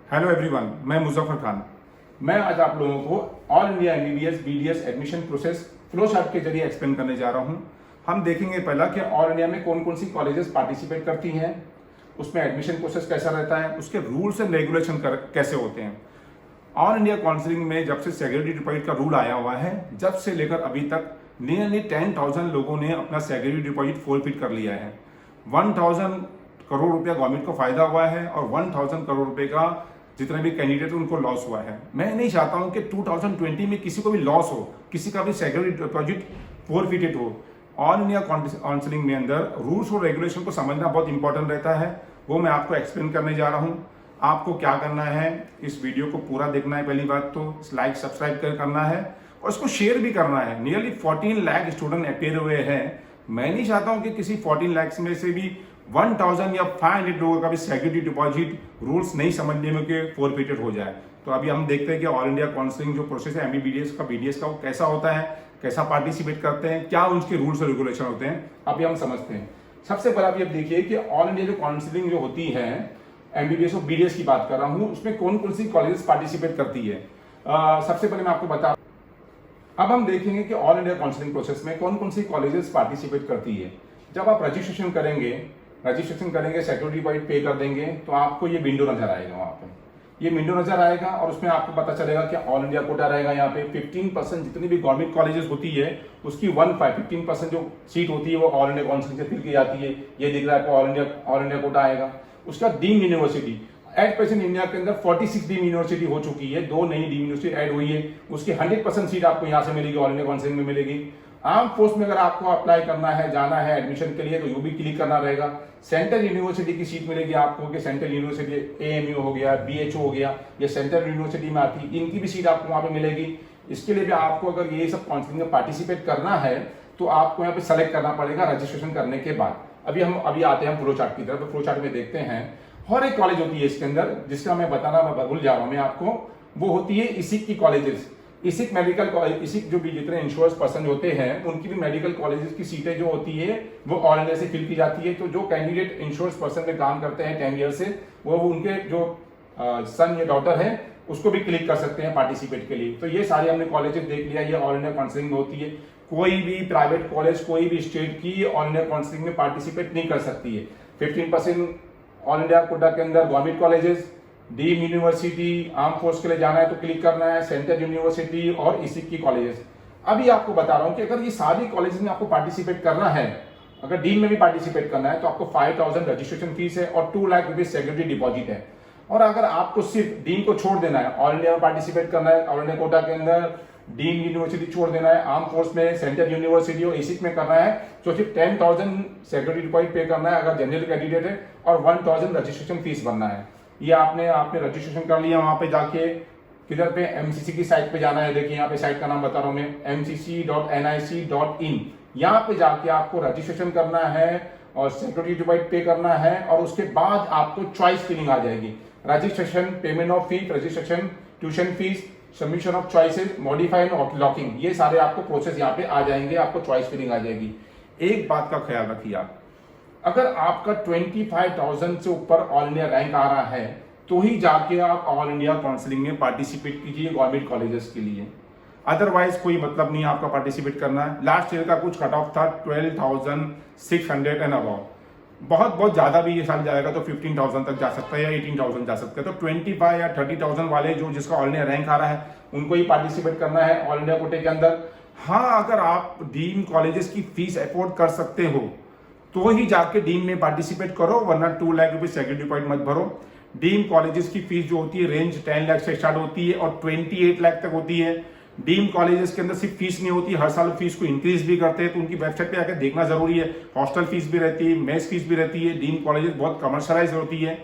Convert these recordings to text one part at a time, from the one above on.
Hello everyone, मैं मुजफ्फर खान। मैं आज आप लोगों को all India MBBS BDS admission process flow chart के जरिए एक्सप्लेन करने जा रहा हूं। हम देखेंगे पहला कि ऑल इंडिया में कौन कौन सी कॉलेजेस पार्टिसिपेट करती हैं, उसमें एडमिशन प्रोसेस कैसा रहता है, उसके रूल्स एंड रेगुलेशन कैसे होते हैं। ऑल इंडिया काउंसिलिंग में जब से सेक्रेटरी डिपॉजिट का रूल आया हुआ है, जब से लेकर अभी तक नियरली 10,000 लोगों ने अपना सेक्रेटरी डिपॉजिट फोरफिट कर लिया है। 1,000 करोड़ रुपया गवर्नमेंट को फायदा हुआ है और 1,000 करोड़ रुपए का जितने भी कैंडिडेट उनको लॉस हुआ है। मैं नहीं चाहता हूं कि 2020 में किसी को भी लॉस हो, किसी का भी सेक्रेटरी डिपॉजिट फोरफिटेड हो। ऑल इंडिया काउंसिलिंग में अंदर रूल्स और रेगुलेशन को समझना बहुत इंपॉर्टेंट रहता है, वो मैं आपको एक्सप्लेन करने जा रहा हूं। आपको क्या करना है, इस वीडियो को पूरा देखना है, पहली बात तो लाइक सब्सक्राइब करना है और इसको शेयर भी करना है। नियरली 14 लाख स्टूडेंट अपेयर हुए हैं। मैं नहीं चाहता हूं कि किसी 14 लाख में से भी 1,000 या 500 लोगों का भी सेक्रेटरी डिपॉजिट रूल्स नहीं समझने में के फोरफिटेड हो जाए। तो अभी हम देखते हैं कि ऑल इंडिया काउंसिलिंग जो प्रोसेस है एमबीबीएस का बीडीएस का, वो कैसा होता है, कैसा पार्टिसिपेट करते हैं, क्या उनके रूल्स और रेगुलेशन होते हैं, अभी हम समझते हैं। सबसे पहले आप ये देखिए कि ऑल इंडिया जो काउंसिलिंग जो होती है एमबीबीएस और बीडीएस की बात कर रहा हूं, उसमें कौन कौन सी कॉलेजेस पार्टिसिपेट करती है। सबसे पहले मैं आपको बता, अब हम देखेंगे कि ऑल इंडिया काउंसिलिंग प्रोसेस में कौन कौन सी कॉलेजेस पार्टिसिपेट करती है। जब आप रजिस्ट्रेशन करेंगे सेक्रेटरी डिपॉजिट पे कर देंगे, तो आपको ये विंडो नजर आएगा। वहां पे ये विंडो नजर आएगा और उसमें आपको पता चलेगा कि ऑल इंडिया कोटा रहेगा। यहाँ पे 15% जितनी भी गवर्नमेंट कॉलेजेस होती है उसकी 15% जो सीट होती है वो ऑल इंडिया काउंसिलिंग से फिल की जाती है। ये दिख रहा है आपको ऑल इंडिया कोटा आएगा। उसका deemed university at present India के अंदर 46 डीम्ड यूनिवर्सिटी हो चुकी है, 2 नई डीम्ड यूनिवर्सिटी ऐड हुई है। उसकी 100% सीट आपको यहाँ से मिलेगी, ऑल इंडिया काउंसिलिंग में मिलेगी। आर्म फोर्स में अगर आपको अप्लाई करना है, जाना है एडमिशन के लिए, तो यू भी क्लिक करना रहेगा। सेंट्रल यूनिवर्सिटी की सीट मिलेगी आपको, कि सेंट्रल यूनिवर्सिटी एएमयू हो गया, बीएचयू हो गया, ये सेंट्रल यूनिवर्सिटी में आती है, इनकी भी सीट आपको वहां पे मिलेगी। इसके लिए भी आपको अगर ये सब काउंसिलिंग में पार्टिसिपेट करना है तो आपको यहाँ पे सेलेक्ट करना पड़ेगा रजिस्ट्रेशन करने के बाद। अभी आते हैं फ्लो चार्ट की तरफ। तो फ्लो चार्ट में देखते हैं हर एक कॉलेज होती है इसके अंदर, जिसका मैं बताना भूल जा रहा हूं मैं आपको, वो होती है इसिक की कॉलेजेस। इसिक मेडिकल कॉलेज, इसिक जो भी जितने इंश्योरेंस पर्सन होते हैं उनकी भी मेडिकल कॉलेजेस की सीटें जो होती है वो ऑल इंडिया से फिल की जाती है। तो जो कैंडिडेट इंश्योरेंस पर्सन में काम करते हैं 10 ईयर से, वो उनके जो सन या डॉटर है उसको भी क्लिक कर सकते हैं पार्टिसिपेट के लिए। तो ये सारे हमने कॉलेजेस देख लिया, ये ऑल इंडिया काउंसिलिंग में होती है। कोई भी प्राइवेट कॉलेज, कोई भी स्टेट की ऑल इंडिया काउंसिलिंग में पार्टिसिपेट नहीं कर सकती है। 15% ऑल इंडिया कोटा के अंदर government colleges, deemed university, arm force के लिए जाना है तो क्लिक करना है, सेंट्रल यूनिवर्सिटी और इसिक की कॉलेजेस। अभी आपको बता रहा हूं कि अगर ये सारी कॉलेजेस में आपको पार्टिसिपेट करना है, अगर डीम में भी पार्टिसिपेट करना है, तो आपको 5,000 रजिस्ट्रेशन फीस है और 2 लाख रुपीज सेक्रेटरी डिपॉजिट है। और अगर आपको सिर्फ डीम को छोड़ देना है, ऑल इंडिया में पार्टिसिपेट करना है, ऑल इंडिया कोटा के अंदर डीम्ड यूनिवर्सिटी छोड़ देना है, आर्म फोर्स में, सेंट्रल यूनिवर्सिटी और इसिक में करना है, तो सिर्फ 10,000 सेक्रेटरी डिपॉजिट पे करना है अगर जनरल कैंडिडेट है, और 1,000 रजिस्ट्रेशन फीस भरना है। ये आपने रजिस्ट्रेशन कर लिया, वहां पे जाके किधर पे एमसीसी की साइट पे जाना है। देखिए यहाँ पे साइट का नाम बता रहा हूं मैं, mcc.nic.in। यहाँ पे जाके आपको रजिस्ट्रेशन करना है और सेक्रेटरी डिपॉजिट पे करना है, और उसके बाद आपको चॉइस फिलिंग आ जाएगी। Registration, payment of fee, registration, tuition fees, submission of choices, modified और लॉकिंग, ये सारे आपको प्रोसेस यहाँ पे आ जाएंगे, आपको चॉइस फिलिंग आ जाएगी। एक बात का ख्याल रखिए आप, अगर आपका 25,000 से ऊपर ऑल इंडिया रैंक आ रहा है तो ही जाके आप ऑल इंडिया काउंसिलिंग में पार्टिसिपेट कीजिए गवर्नमेंट कॉलेजेस के लिए। अदरवाइज कोई मतलब नहीं आपका पार्टिसिपेट करना है। लास्ट ईयर का कुछ कट ऑफ था 12,600 एंड अबाउ, बहुत ज्यादा भी ये साल जाएगा तो 15,000 तक जा सकता है या 18,000 जा सकता है। तो 25 या 30,000 वाले जो जिसका ऑल इंडिया रैंक आ रहा है उनको ही पार्टिसिपेट करना है ऑल इंडिया कोटे के अंदर। हाँ, अगर आप डीम्ड कॉलेजेस की फीस अफोर्ड कर सकते हो तो ही जाके डीम में पार्टिसिपेट करो, वरना 2 लाख रुपए सेक्रेटरी डिपॉजिट मत भरो। डीम कॉलेजेस की फीस जो होती है रेंज 10 लाख से स्टार्ट होती है और 28 लाख तक होती है। डीम कॉलेजेस के अंदर सिर्फ फीस नहीं होती, हर साल फीस को इंक्रीज भी करते हैं, तो उनकी वेबसाइट पे आकर देखना जरूरी है। हॉस्टल फीस भी रहती है, मेस फीस भी रहती है। डीम कॉलेजेस बहुत कमर्शलाइज होती है।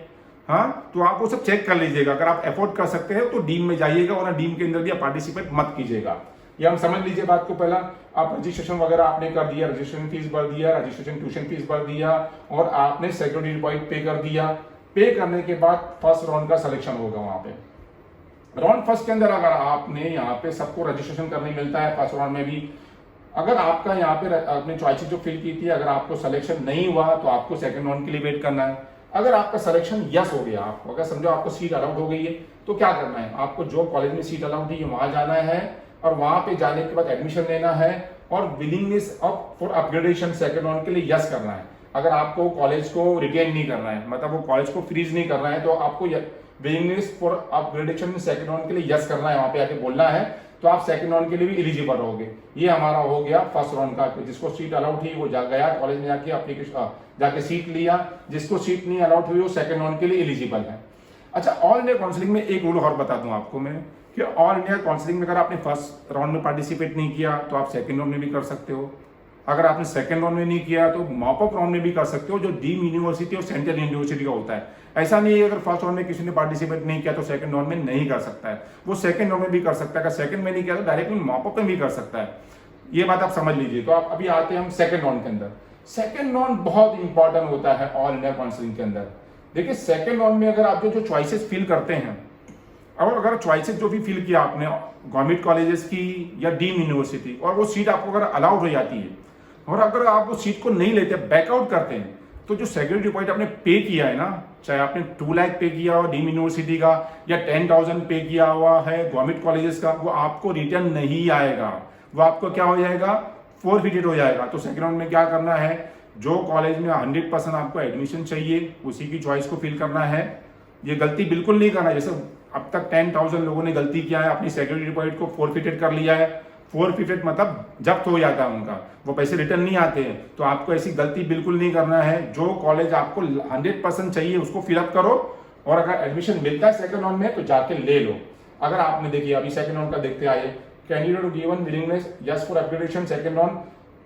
हाँ, तो आप वो सब चेक कर लीजिएगा। अगर आप अफोर्ड कर सकते हो तो डीम में जाइएगा, वरना डीम के अंदर भी आप पार्टिसिपेट मत कीजिएगा। ये हम समझ लीजिए बात को। पहला आप रजिस्ट्रेशन वगैरह आपने कर दिया, रजिस्ट्रेशन फीस भर दिया, रजिस्ट्रेशन ट्यूशन फीस भर दिया, और आपने सेक्रेटरी डिपॉजिट पे कर दिया। पे करने के बाद फर्स्ट राउंड का सिलेक्शन होगा। वहां पे राउंड फर्स्ट के अंदर अगर आपने यहाँ पे सबको रजिस्ट्रेशन करने मिलता है फर्स्ट राउंड में भी, अगर आपका यहाँ पे आपने चॉइसेस जो फिल की थी, अगर आपको सिलेक्शन नहीं हुआ तो आपको सेकंड राउंड के लिए वेट करना है। अगर आपका सिलेक्शन यस हो गया, आपको अगर समझो आपको सीट अलाउड हो गई है, तो क्या करना है, आपको जो कॉलेज में सीट अलाउड है वहां जाना है और वहां पे जाने के बाद एडमिशन लेना है और willingness of for upgradation second round के लिए यस करना है। अगर आपको कॉलेज को रिटेन नहीं करना है, मतलब वो कॉलेज को फ्रीज नहीं करना है, तो आपको willingness for upgradation second round के लिए यस करना है, वहां पे आके बोलना है, तो आप सेकंड राउंड के लिए भी एलिजिबल रहोगे। ये हमारा हो गया फर्स्ट राउंड का, जिसको सीट अलाउड थी वो गया कॉलेज में जाके एप्लीकेशन जाके सीट लिया, जिसको सीट नहीं अलाउड हुई वो सेकंड राउंड के लिए एलिजिबल है। अच्छा, ऑल इंडिया काउंसलिंग में एक रूल और बता दूं आपको मैं कि ऑल इंडिया काउंसलिंग में अगर आपने फर्स्ट राउंड में पार्टिसिपेट नहीं किया तो आप सेकंड राउंड में भी कर सकते हो। अगर आपने सेकंड राउंड में नहीं किया तो मॉप अप राउंड में भी कर सकते हो, जो डीम्ड यूनिवर्सिटी और सेंट्रल यूनिवर्सिटी का होता है। ऐसा नहीं है अगर फर्स्ट राउंड में किसी ने पार्टिसिपेट नहीं किया तो सेकंड राउंड में नहीं कर सकता है, वो सेकंड राउंड में भी कर सकता है। अगर सेकंड में नहीं किया तो डायरेक्टली मॉप अप में भी कर सकता है। ये बात आप समझ लीजिए। तो आप अभी आते हैं हम सेकंड राउंड के अंदर। सेकंड राउंड बहुत इंपॉर्टेंट होता है ऑल इंडिया काउंसलिंग के अंदर। देखिए, सेकंड राउंड में अगर आप जो चॉइसेस फिल करते हैं, और अगर चॉइसेस जो भी फिल किया आपने गवर्नमेंट कॉलेजेस की या डीम्ड यूनिवर्सिटी, और वो सीट आपको अगर अलाउड हो जाती है और अगर आप वो सीट को नहीं लेते, बैकआउट करते हैं, तो जो सेक्रेटरी डिपॉजिट आपने पे किया है ना, चाहे आपने 2 लाख पे किया हो डीम्ड यूनिवर्सिटी का या 10,000 पे किया हुआ है गवर्नमेंट कॉलेजेस का, वो आपको रिटर्न नहीं आएगा, वो आपको क्या हो जाएगा, फोरफिटेड हो जाएगा। तो सेकंड राउंड में क्या करना है, जो कॉलेज में 100% आपको एडमिशन चाहिए उसी की चॉइस को फिल करना है। ये गलती बिल्कुल नहीं करना है, जैसे अब तक 10,000 लोगों ने गलती किया है, अपनी सेक्रेटरी डिपॉजिट को फोरफिटेड कर लिया है। फोरफिटेड मतलब जब्त हो जाता है उनका, वो पैसे रिटर्न नहीं आते हैं। तो आपको ऐसी गलती बिल्कुल नहीं करना है। जो कॉलेज आपको 100% चाहिए उसको फिलअप करो, और अगर एडमिशन मिलता है सेकंड राउंड में तो जाके ले लो। अगर आपने देखिए अभी सेकंड राउंड का देखते आए, candidate given willingness yes for upgradation second round.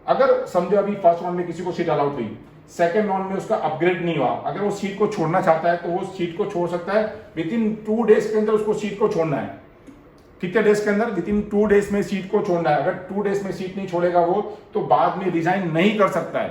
अगर समझो अभी फर्स्ट राउंड में किसी को सीट अलाउड हुई, सेकंड राउंड में उसका अपग्रेड नहीं हुआ, अगर वो सीट को छोड़ना चाहता है तो वो सीट को छोड़ सकता है। विदिन 2 डेज के अंदर उसको सीट को छोड़ना है। कितने डेज के अंदर? विदिन 2 डेज में सीट को छोड़ना है। अगर 2 डेज में सीट नहीं छोड़ेगा वो, तो बाद में रिजाइन नहीं कर सकता है,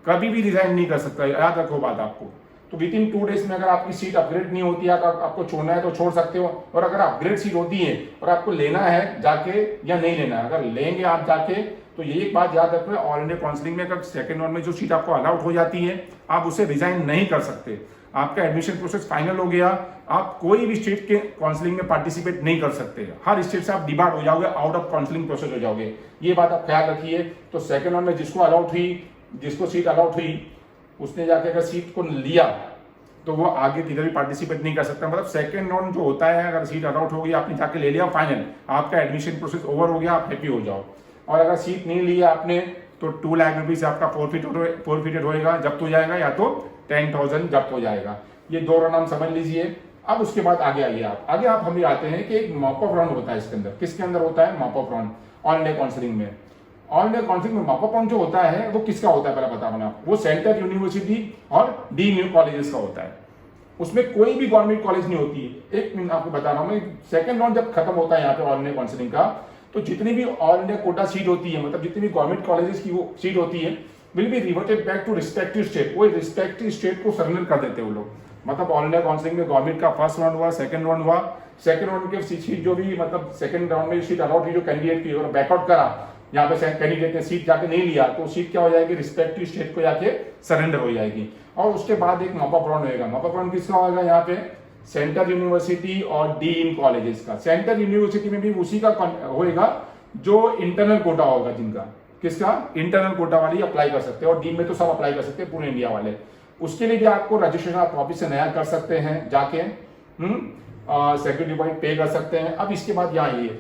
कभी भी रिजाइन नहीं कर सकता है, याद रखो बात आपको। तो विदिन 2 डेज में अगर आपकी सीट अपग्रेड नहीं होती है, आपको छोड़ना है तो छोड़ सकते हो। और अगर अपग्रेड सीट होती है और आपको लेना है जाके या नहीं लेना है, अगर लेंगे आप जाके, तो ये एक बात याद रखना, ऑल इंडिया काउंसलिंग में अगर सेकंड राउंड में जो सीट आपको अलाउड हो जाती है, आप उसे रिजाइन नहीं कर सकते। आपका एडमिशन प्रोसेस फाइनल हो गया, आप कोई भी स्टेट के काउंसलिंग में पार्टिसिपेट नहीं कर सकते। हर स्टेट से आप डिबार्ड हो जाओगे, आउट ऑफ काउंसलिंग प्रोसेस हो जाओगे। ये बात आप ख्याल रखिए। तो सेकंड राउंड में जिसको अलाउड हुई, जिसको सीट अलाउड हुई, उसने जाके अगर सीट को लिया तो वो आगे किधर भी पार्टिसिपेट नहीं कर सकता। मतलब सेकंड राउंड जो होता है, अगर सीट अलाउड हो गई, आपने जाके ले लिया, फाइनल आपका एडमिशन प्रोसेस ओवर हो गया, आप हैप्पी हो जाओ। और अगर सीट नहीं लिया आपने तो 2 लाख रुपीज आपका फोरफिटेड होएगा, जब्त हो जाएगा, या तो 10,000 जब्त हो जाएगा। ये 2 राउंड हम समझ लीजिए। अब उसके बाद आगे आइए आप हम आते हैं कि एक मॉप अप राउंड होता है इसके अंदर। किसके अंदर होता है mop up round? All India counselling में। ऑल इंडिया काउंसलिंग में मॉप अप राउंड जो होता है वो किसका होता है, पहले बता रहा हूं आपको। वो सेंट्रल यूनिवर्सिटी और डीम्ड कॉलेजेस का होता है। उसमें कोई भी गवर्नमेंट कॉलेज नहीं होती है। एक मिनट आपको बता रहा हूं मैं, सेकंड राउंड जब खत्म होता है यहाँ पे ऑल इंडिया काउंसलिंग का, तो जितनी भी ऑल इंडिया कोटा सीट होती है, मतलब जितनी भी गवर्नमेंट कॉलेजेस की वो सीट होती है, will be reverted back to respective state. वो रिस्पेक्टिव स्टेट को सरेंडर कर देते हैं वो लोग। मतलब ऑल इंडिया काउंसलिंग में गवर्नमेंट का फर्स्ट राउंड हुआ, सेकंड राउंड हुआ, सेकंड राउंड के सीट जो भी, मतलब सेकंड राउंड में सीट अलाउड हुई जो कैंडिडेट की, और बैकआउट करा, यहाँ पे कैंडिडेट ने सीट जाके नहीं लिया, तो सीट क्या हो जाएगी, रिस्पेक्टिव स्टेट को जाके सरेंडर हो जाएगी। और उसके बाद एक मॉप अप राउंड होगा। मॉप अप राउंड किसका होगा यहाँ पे? सेंट्रल यूनिवर्सिटी और डीम्ड कॉलेजेस का। सेंट्रल यूनिवर्सिटी में भी उसी का होएगा जो इंटरनल कोटा होगा, जिनका किसका इंटरनल कोटा वाली अप्लाई कर सकते हैं, और डीम में तो सब अप्लाई कर सकते हैं पूरे इंडिया वाले। उसके लिए भी आपको रजिस्ट्रेशन आप वापिस से नया कर सकते हैं जाके, सेक्रेटरी डिपॉजिट पे कर सकते हैं। अब इसके बाद यहाँ ये,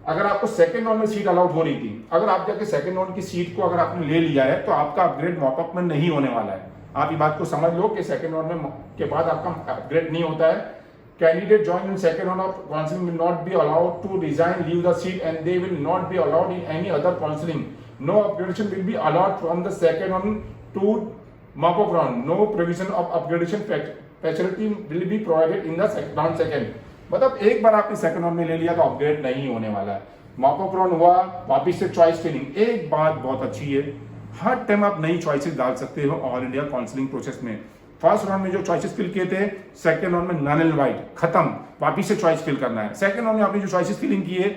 अगर आपको सेकंड राउंड में सीट अलाउड हो रही थी, अगर आप जाके सेकंड राउंड की सीट को अगर आपने ले लिया है, तो आपका अपग्रेड मॉपअप में नहीं होने वाला है। आप ये बात को समझ लो कि सेकंड राउंड में के बाद आपका अपग्रेड नहीं होता है। Candidate joined in second round of counseling will not be allowed to resign, leave the seat, and they will not be allowed in any other counseling. No upgradation will be allowed from the second round to mop-up round. No provision of upgradation facility will be provided in the round second. मतलब एक बार आपने second round में ले लिया तो upgrade नहीं होने वाला है। मॉप-अप राउंड हुआ, वापिस से चॉइस फिलिंग। एक बात बहुत अच्छी है, हर टाइम आप नई चॉइसेस डाल सकते हो ऑल इंडिया काउंसलिंग प्रोसेस में। फर्स्ट राउंड में जो चॉइसेस फिल किए थे, सेकंड राउंड में नन एंड वाइट खत्म, वापिस से चॉइस फिल करना है। सेकंड राउंड में आपने जो चॉइसेस फिलिंग किए,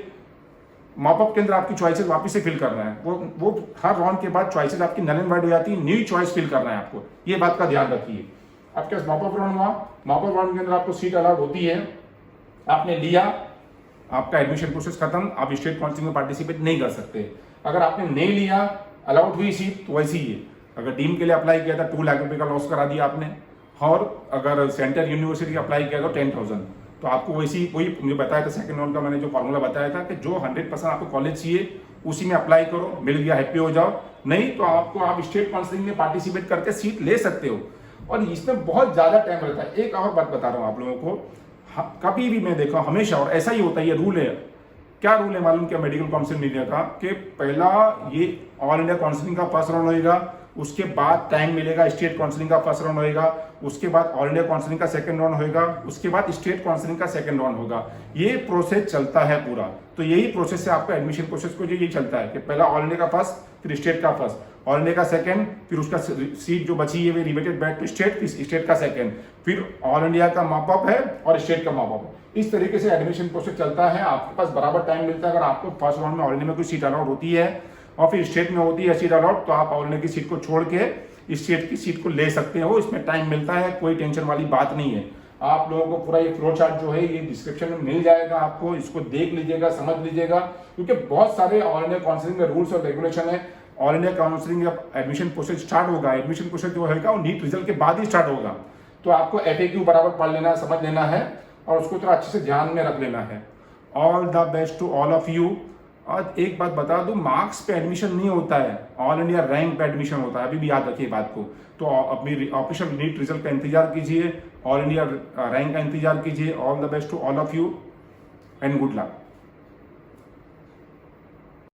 मॉपअप के अंदर आपकी चॉइसेस वापिस से फिल करना है। वो हर राउंड के बाद चॉइसेस आपकी नन एंड वाइट हो जाती है, न्यू चॉइस फिल करना है आपको। ये बात का ध्यान रखिए। आपके पास मॉपअप राउंड हुआ, मॉपअप राउंड के अंदर आपको सीट अलाउड होती है, आपने लिया, आपका एडमिशन प्रोसेस खत्म, आप स्टेट काउंसिलिंग में पार्टिसिपेट नहीं कर सकते। अगर आपने नहीं लिया, अलाउड हुई सीट तो वैसी ही है। अगर डीम के लिए अप्लाई किया था 2 लाख रुपए का लॉस करा दिया आपने, और अगर सेंट्रल यूनिवर्सिटी अप्लाई किया तो 10,000, तो आपको वैसी वही मुझे बताया था सेकंड राउंड का मैंने जो फॉर्मूला बताया था कि जो 100% आपको कॉलेज चाहिए उसी में अप्लाई करो, मिल गया हैप्पी हो जाओ, नहीं तो आप स्टेट काउंसिलिंग में पार्टिसिपेट करके सीट ले सकते हो। और इसमें बहुत ज्यादा टाइम रहता है। एक और बात बता रहा हूं आप लोगों को, कभी भी मैं देखा हमेशा, और ऐसा ही होता है, ये रूल है। क्या रूल है मालूम क्या मेडिकल काउंसिल इंडिया का, कि पहला ये ऑल इंडिया काउंसिलिंग का फर्स्ट राउंड होगा, उसके बाद टाइम मिलेगा स्टेट काउंसिलिंग का फर्स्ट राउंड होगा, उसके बाद ऑल इंडिया काउंसिलिंग का सेकंड राउंड होगा, उसके बाद स्टेट काउंसिलिंग का सेकंड राउंड होगा। ये प्रोसेस चलता है पूरा। तो यही प्रोसेस है आपका एडमिशन प्रोसेस को, यही चलता है कि पहला ऑल इंडिया का फर्स्ट, फिर स्टेट का फर्स्ट, ऑल इंडिया का सेकंड, फिर उसका सीट जो बची है वे रिलेटेड बैक टू स्टेट, फिर स्टेट का सेकंड, फिर ऑल इंडिया का मॉपअप है और स्टेट का मॉपअप है। इस तरीके से एडमिशन प्रोसेस चलता है। आपके पास बराबर टाइम मिलता है। अगर आपको फर्स्ट राउंड में ऑल इंडिया में कोई सीट अलाउड होती है और फिर स्टेट में होती है सीट अलाउड, तो आप ऑल इंडिया की सीट को छोड़ के स्टेट की सीट को ले सकते हो। इसमें टाइम मिलता है, कोई टेंशन वाली बात नहीं है। आप लोगों को पूरा ये फ्लो चार्ट जो है ये डिस्क्रिप्शन में मिल जाएगा, आपको इसको देख लीजिएगा, समझ लीजिएगा, क्योंकि बहुत सारे ऑल इंडिया काउंसिलिंग में रूल्स और रेगुलेशन है। ऑल इंडिया काउंसिलिंग जब एडमिशन प्रोसेस स्टार्ट होगा, एडमिशन प्रोसेस जो होगा वो नीट रिजल्ट के बाद ही स्टार्ट होगा, तो आपको FAQ बराबर पढ़ लेना, समझ लेना है और उसको थोड़ा अच्छे से ध्यान में रख लेना है। All the best to all of you. और एक बात बता दूं, मार्क्स पे एडमिशन नहीं होता है, ऑल इंडिया रैंक पे एडमिशन होता है, अभी भी याद रखिए बात को। तो अपनी ऑफिशियल नीट रिजल्ट का इंतजार कीजिए, ऑल इंडिया रैंक का इंतजार कीजिए। All the best to all of you and good luck.